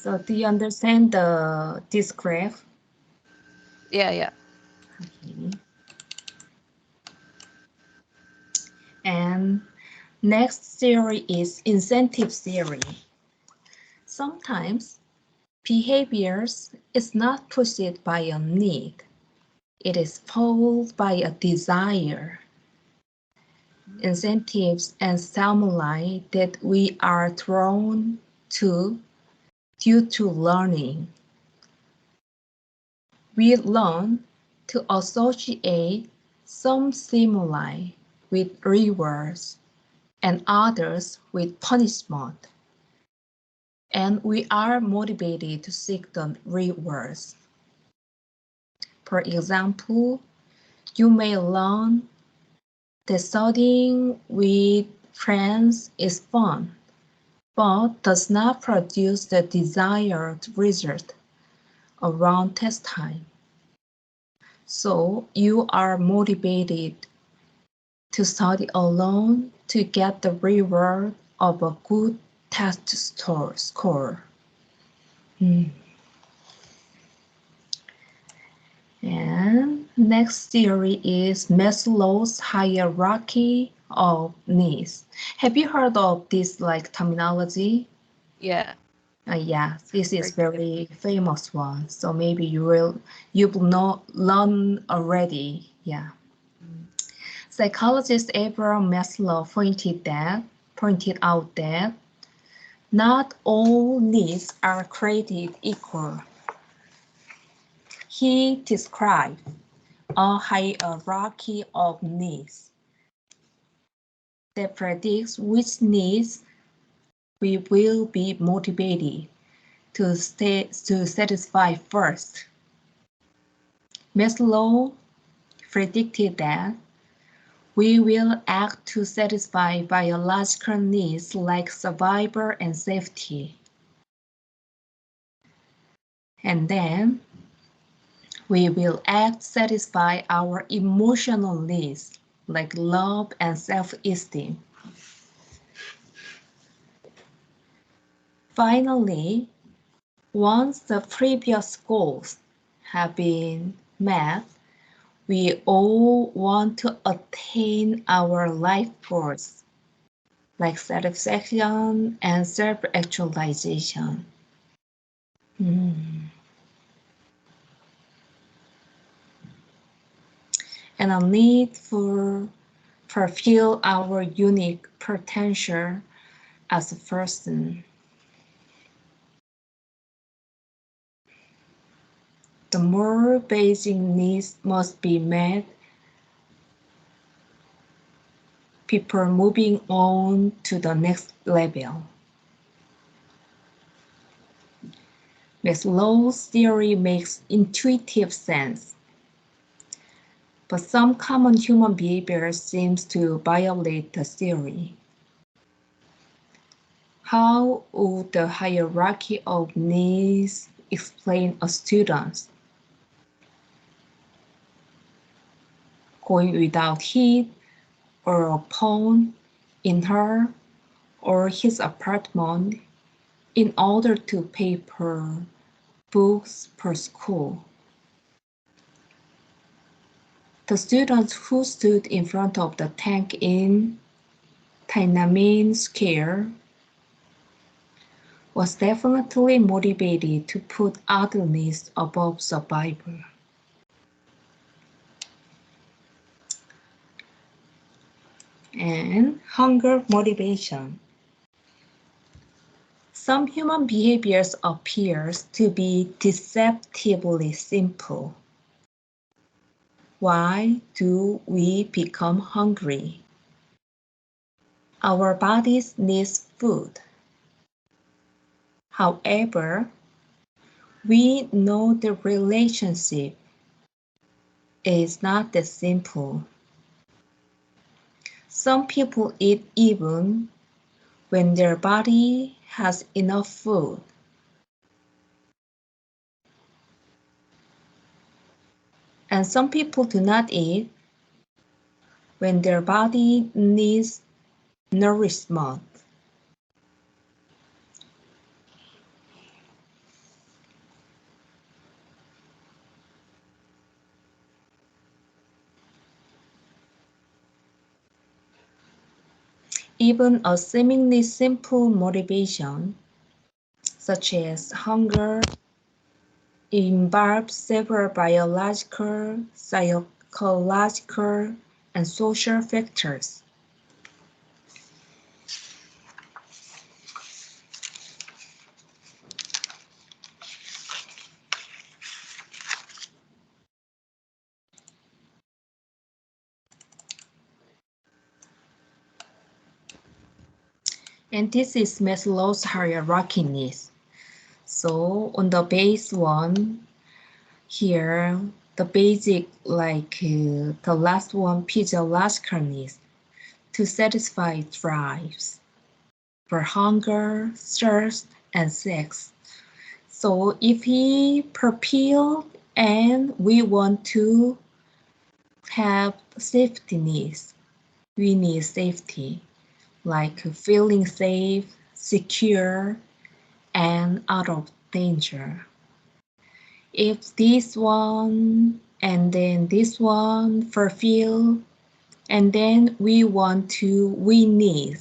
So do you understand this graph? Yeah. Okay. And next theory is incentive theory. Sometimes behaviors is not pushed by a need. It is pulled by a desire. Incentives and stimuli that we are drawn to due to learning. We learn to associate some stimuli with rewards and others with punishment. And we are motivated to seek the rewards. For example, you may learn that studying with friends is fun, but does not produce the desired result around test time. So you are motivated to study alone to get the reward of a good test score. And next theory is Maslow's hierarchy of needs. Have you heard of this terminology? Yeah. Yeah, this is Very good. very famous one. So maybe you've not learn already. Yeah. Psychologist Abraham Maslow pointed out that not all needs are created equal. He described a hierarchy of needs that predicts which needs we will be motivated to satisfy first. Maslow predicted that we will act to satisfy biological needs like survival and safety. And then we will act to satisfy our emotional needs like love and self-esteem. Finally, once the previous goals have been met, we all want to attain our life goals, like satisfaction and self-actualization. And a need for fulfill our unique potential as a person. The more basic needs must be met, people moving on to the next level. Maslow's theory makes intuitive sense, but some common human behavior seems to violate the theory. How would the hierarchy of needs explain a student going without heat or a phone in her or his apartment in order to pay for books per school? The student who stood in front of the tank in Tiananmen Square was definitely motivated to put other needs above survival. And hunger motivation. Some human behaviors appears to be deceptively simple. Why do we become hungry? Our bodies need food. However, we know the relationship is not that simple. Some people eat even when their body has enough food. And some people do not eat when their body needs nourishment. Even a seemingly simple motivation, such as hunger, involves several biological, psychological, and social factors. And this is Maslow's hierarchy needs. So on the base one, here, the basic, the last one, physiological needs to satisfy drives for hunger, thirst, and sex. So if he fulfill and we want to have safety needs, we need safety, like feeling safe, secure, and out of danger. If this one and then this one fulfill, and then we need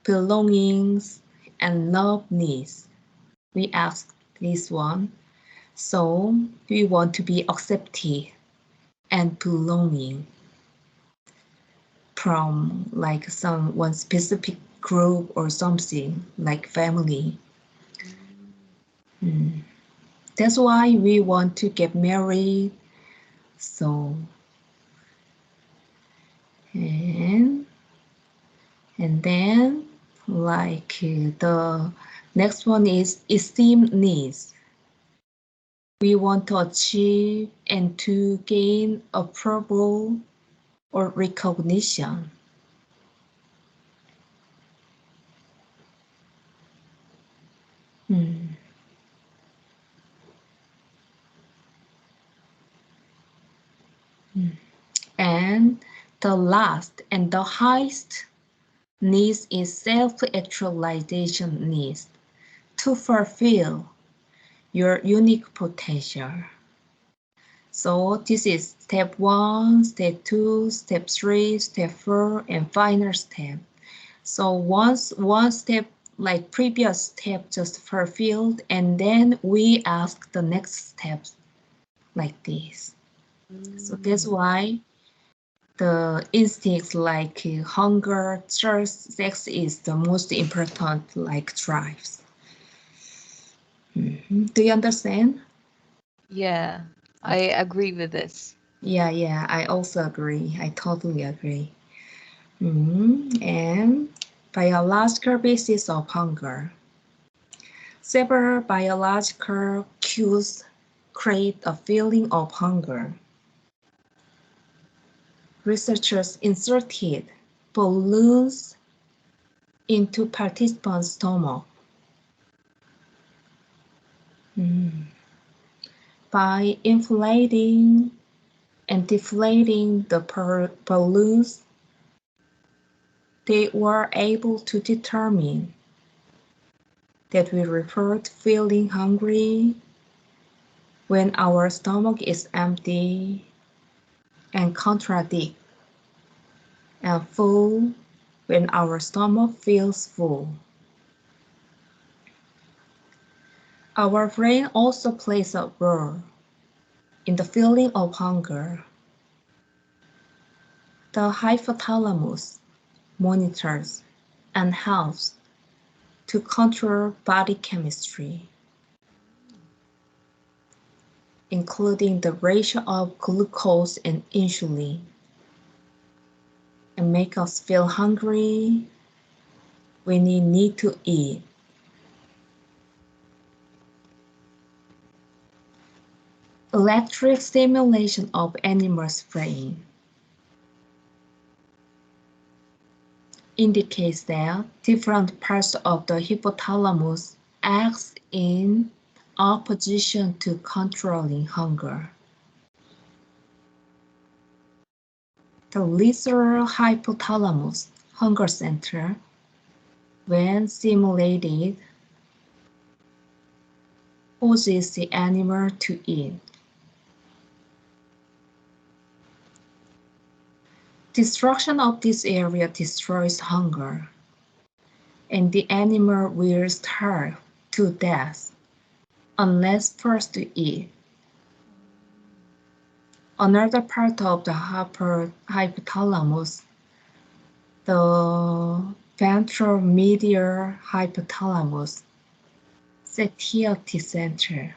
belongings and love needs. We ask this one. So we want to be accepted and belonging from like one specific group or something like family. That's why we want to get married. So and then the next one is esteem needs. We want to achieve and to gain approval or recognition. And the last and the highest needs is self-actualization needs to fulfill your unique potential. So this is step 1, step 2, step 3, step 4, and final step. So once one step, like previous step, just fulfilled, and then we ask the next steps like this. So that's why the instincts like hunger, thirst, sex is the most important like drives. Do you understand? Yeah, I agree with this. Yeah, I also agree. I totally agree. And biological basis of hunger. Several biological cues create a feeling of hunger. Researchers inserted balloons into participants' stomach. By inflating and deflating the balloons, they were able to determine that we report feeling hungry when our stomach is empty and contradict and full when our stomach feels full. Our brain also plays a role in the feeling of hunger. The hypothalamus monitors and helps to control body chemistry, including the ratio of glucose and insulin, and make us feel hungry when we need to eat. Electric stimulation of animals' brain indicates that different parts of the hypothalamus act in opposition to controlling hunger. The lesser hypothalamus hunger center, when stimulated, causes the animal to eat. Destruction of this area destroys hunger. and the animal will starve to death unless forced to eat. Another part of the hypothalamus, the ventral medial hypothalamus, satiety center,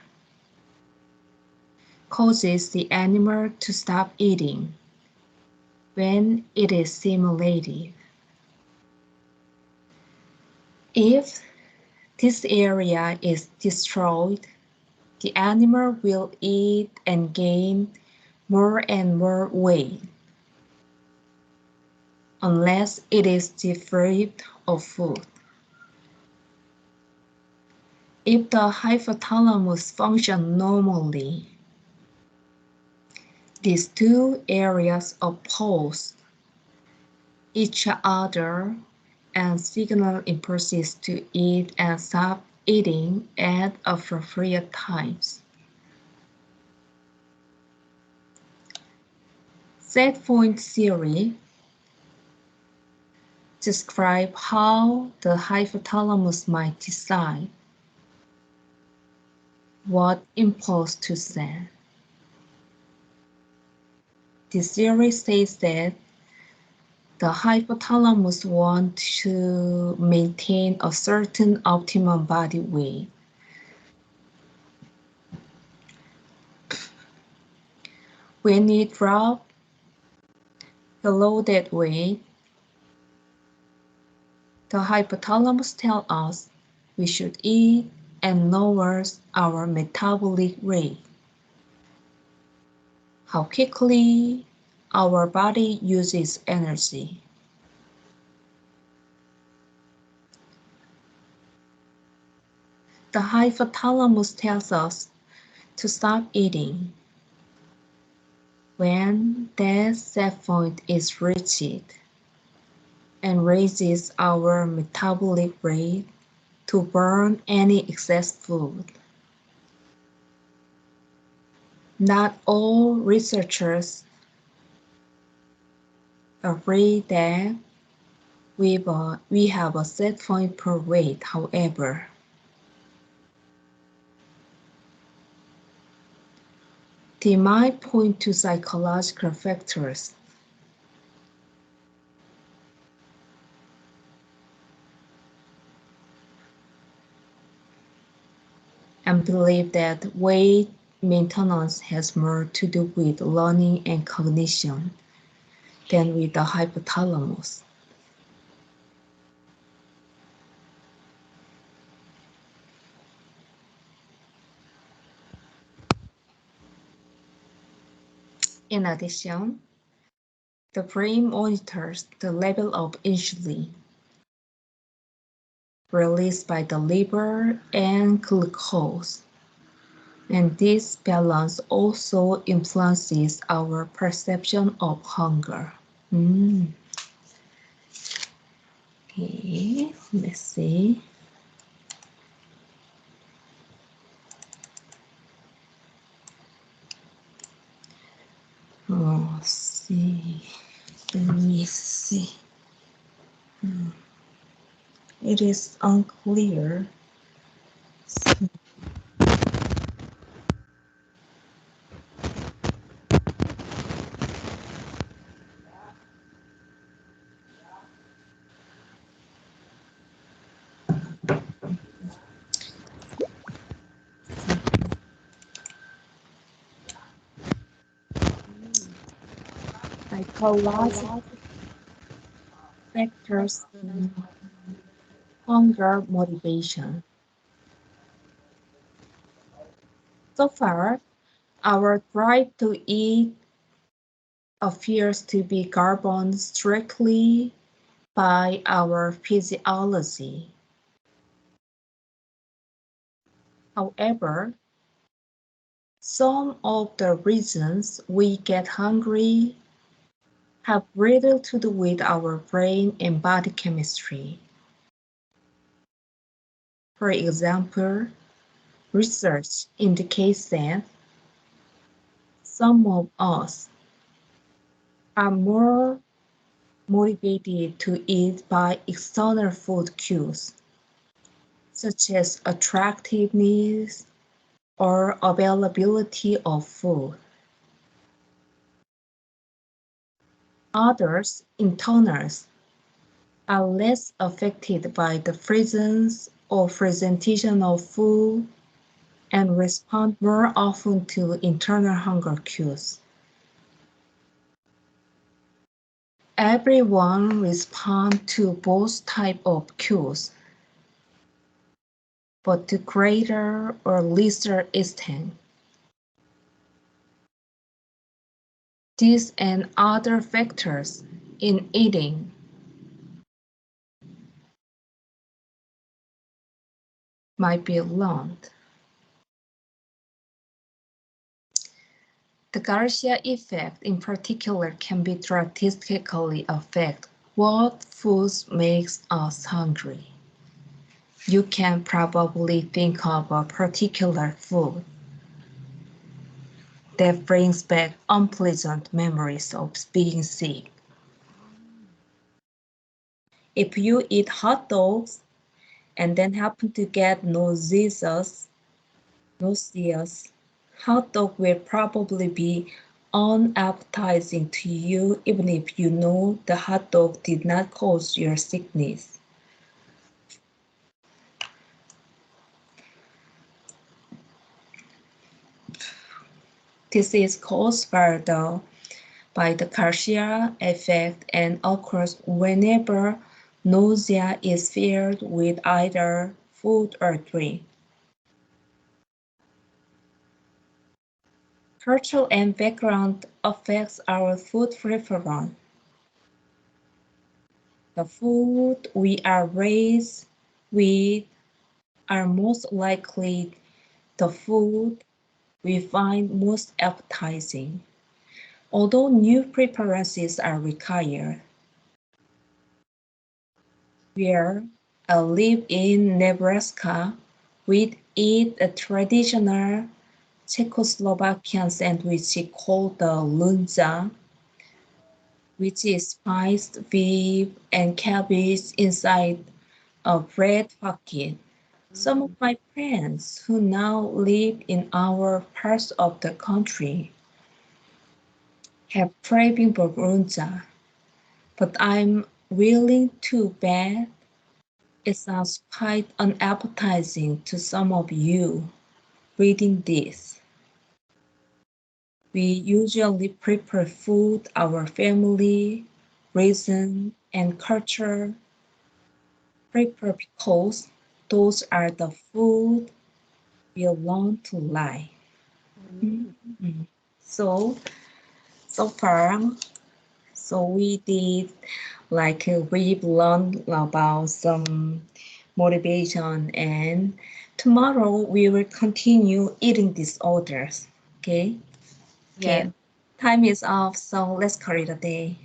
causes the animal to stop eating when it is stimulated. If this area is destroyed, the animal will eat and gain more and more weight unless it is deprived of food. If the hypothalamus functions normally, these two areas oppose each other and signal impulses to eat and stop eating at appropriate times. Set point theory describes how the hypothalamus might decide what impulse to send. This theory states that the hypothalamus wants to maintain a certain optimum body weight. When it drops below that weight, the hypothalamus tells us we should eat and lowers our metabolic rate. How quickly our body uses energy. The hypothalamus tells us to stop eating when that set point is reached and raises our metabolic rate to burn any excess food. Not all researchers agree that we have a set point per weight, however. They might point to psychological factors. And believe that weight maintenance has more to do with learning and cognition than with the hypothalamus. In addition, the brain monitors the level of insulin released by the liver and glucose, and this balance also influences our perception of hunger. Okay, let's see. Oh, see. Let me see. It is unclear. Psychological factors in hunger motivation. So far, our drive to eat appears to be governed strictly by our physiology. However, some of the reasons we get hungry have little to do with our brain and body chemistry. For example, research indicates that some of us are more motivated to eat by external food cues, such as attractiveness or availability of food. Others, internals, are less affected by the presence or presentation of food and respond more often to internal hunger cues. Everyone responds to both types of cues, but to greater or lesser extent. These and other factors in eating might be learned. The Garcia effect in particular can be drastically affect what foods makes us hungry. You can probably think of a particular food that brings back unpleasant memories of being sick. If you eat hot dogs and then happen to get nauseous, hot dog will probably be unappetizing to you even if you know the hot dog did not cause your sickness. This is caused by the Garcia effect and occurs whenever nausea is paired with either food or drink. Culture and background affects our food preference. The food we are raised with are most likely the food we find most appetizing, although new preferences are required. Where I live in Nebraska, we eat a traditional Czechoslovakian sandwich called the lunza, which is spiced beef and cabbage inside a bread pocket. Some of my friends who now live in our parts of the country have craving for lunza, but I'm willing to bet it sounds quite unappetizing to some of you reading this. We usually prepare food our family, reason, and culture prepare because those are the food we learn to like. Mm. Mhm. So, so far, so we did we've learned about some motivation, and tomorrow we will continue eating disorders. Okay, Yeah. okay. Time is up, so let's call it a day.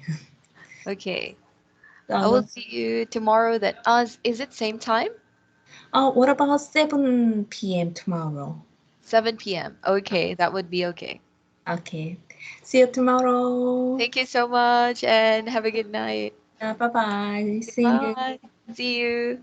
Okay. I will So, see you tomorrow. That is it same time? what about 7 p.m. tomorrow? 7 p.m. Okay, that would be okay. Okay, see you tomorrow. Thank you so much and have a good night. Bye bye. See you. Goodbye. See you.